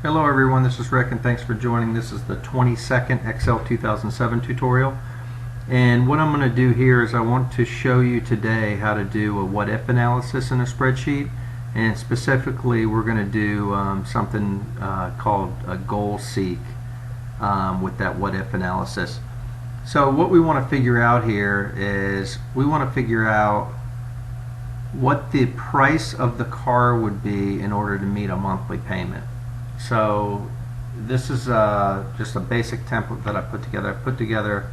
Hello everyone, this is Rick and thanks for joining. This is the 22nd Excel 2007 tutorial. And what I'm going to do here is I want to show you today how to do a what-if analysis in a spreadsheet. And specifically we're going to do something called a goal seek with that what-if analysis. So what we want to figure out here is we want to figure out what the price of the car would be in order to meet a monthly payment. So this is just a basic template that I put together. I put together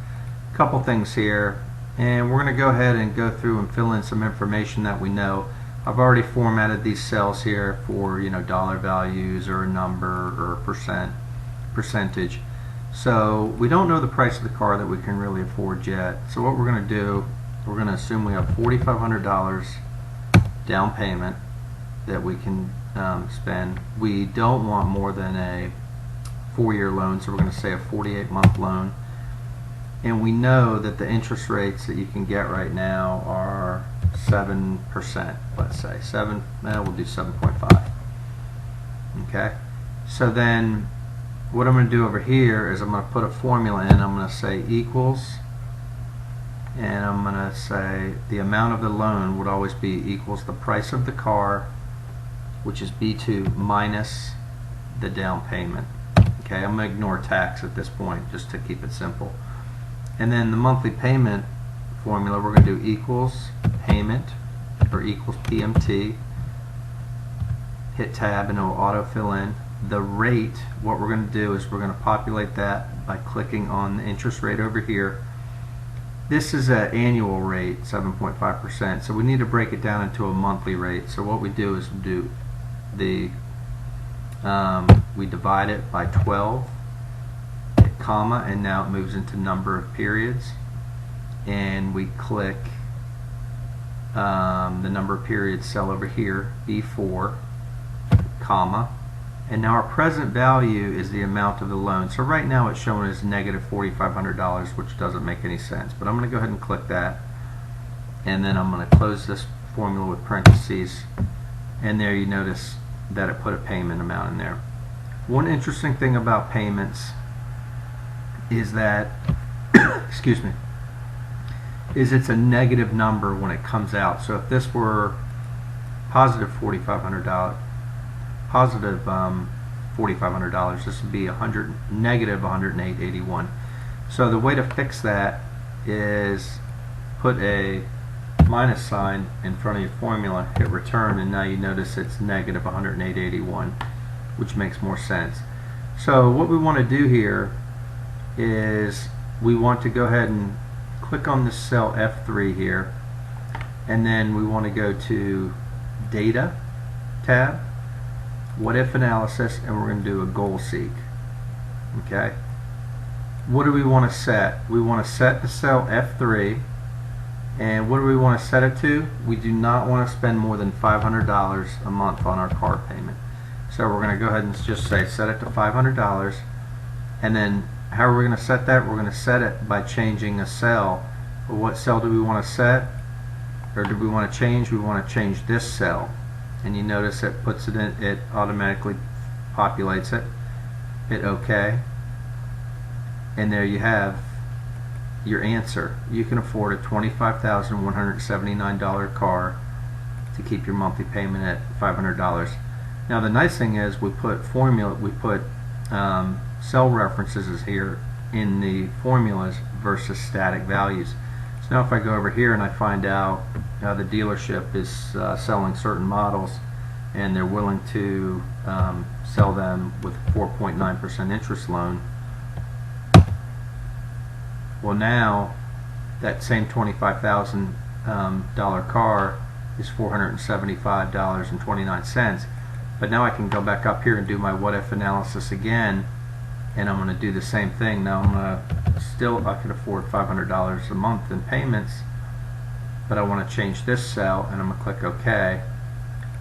a couple things here, and we're going to go ahead and go through and fill in some information that we know. I've already formatted these cells here for dollar values or a number or a percentage. So we don't know the price of the car that we can really afford yet. So what we're going to do, we're going to assume we have $4,500 down payment that we can spend. We don't want more than a 4-year loan, so we're going to say a 48-month loan. And we know that the interest rates that you can get right now are 7%, let's say. We'll do 7.5. Okay? So then what I'm going to do over here is I'm going to put a formula in. I'm going to say equals, and I'm going to say the amount of the loan would always be equals the price of the car, which is B2, minus the down payment. Okay, I'm going to ignore tax at this point just to keep it simple. And then the monthly payment formula, we're going to do equals payment or equals PMT. Hit tab and it will auto-fill in. The rate, what we're going to do is we're going to populate that by clicking on the interest rate over here. This is an annual rate, 7.5%, so we need to break it down into a monthly rate. So what we do is we divide it by 12, hit comma, and now it moves into number of periods, and we click the number of periods cell over here, B4, comma, and now our present value is the amount of the loan. So right now it's showing as negative $4,500, which doesn't make any sense, but I'm going to go ahead and click that, and then I'm going to close this formula with parentheses, and there you notice that it put a payment amount in there. One interesting thing about payments is that excuse me, is it's a negative number when it comes out. So if this were positive $4,500, this would be negative 108.81. So the way to fix that is put a minus sign in front of your formula, hit return, and now you notice it's negative 108.81, which makes more sense. So what we want to do here is we want to go ahead and click on this cell F3 here, and then we want to go to Data tab, What If Analysis, and we're going to do a goal seek. Okay. What do we want to set? We want to set the cell F3. And what do we want to set it to? We do not want to spend more than $500 a month on our car payment. So we're going to go ahead and just say set it to $500. And then how are we going to set that? We're going to set it by changing a cell. Well, what cell do we want to set? Or do we want to change? We want to change this cell. And you notice it puts it in, it automatically populates it. Hit OK. And there you have your answer. You can afford a $25,179 car to keep your monthly payment at $500. Now the nice thing is we put cell references here in the formulas versus static values. So now if I go over here and I find out the dealership is selling certain models and they're willing to sell them with 4.9% interest loan, well, now that same $25,000 car is $475.29. But now I can go back up here and do my what if analysis again, and I'm going to do the same thing. Now I'm going to I could afford $500 a month in payments, but I want to change this cell, and I'm going to click OK.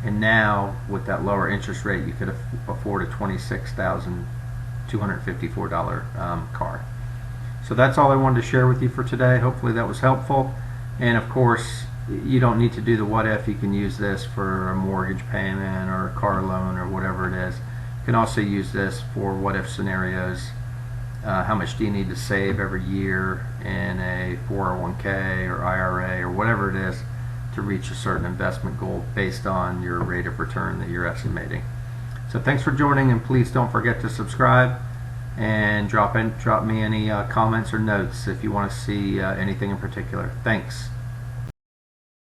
And now with that lower interest rate, you could afford a $26,254 car. So that's all I wanted to share with you for today. Hopefully that was helpful. And of course, you don't need to do the what if. You can use this for a mortgage payment or a car loan or whatever it is. You can also use this for what if scenarios. How much do you need to save every year in a 401k or IRA or whatever it is to reach a certain investment goal based on your rate of return that you're estimating. So thanks for joining, and please don't forget to subscribe and drop me any comments or notes if you want to see anything in particular. Thanks.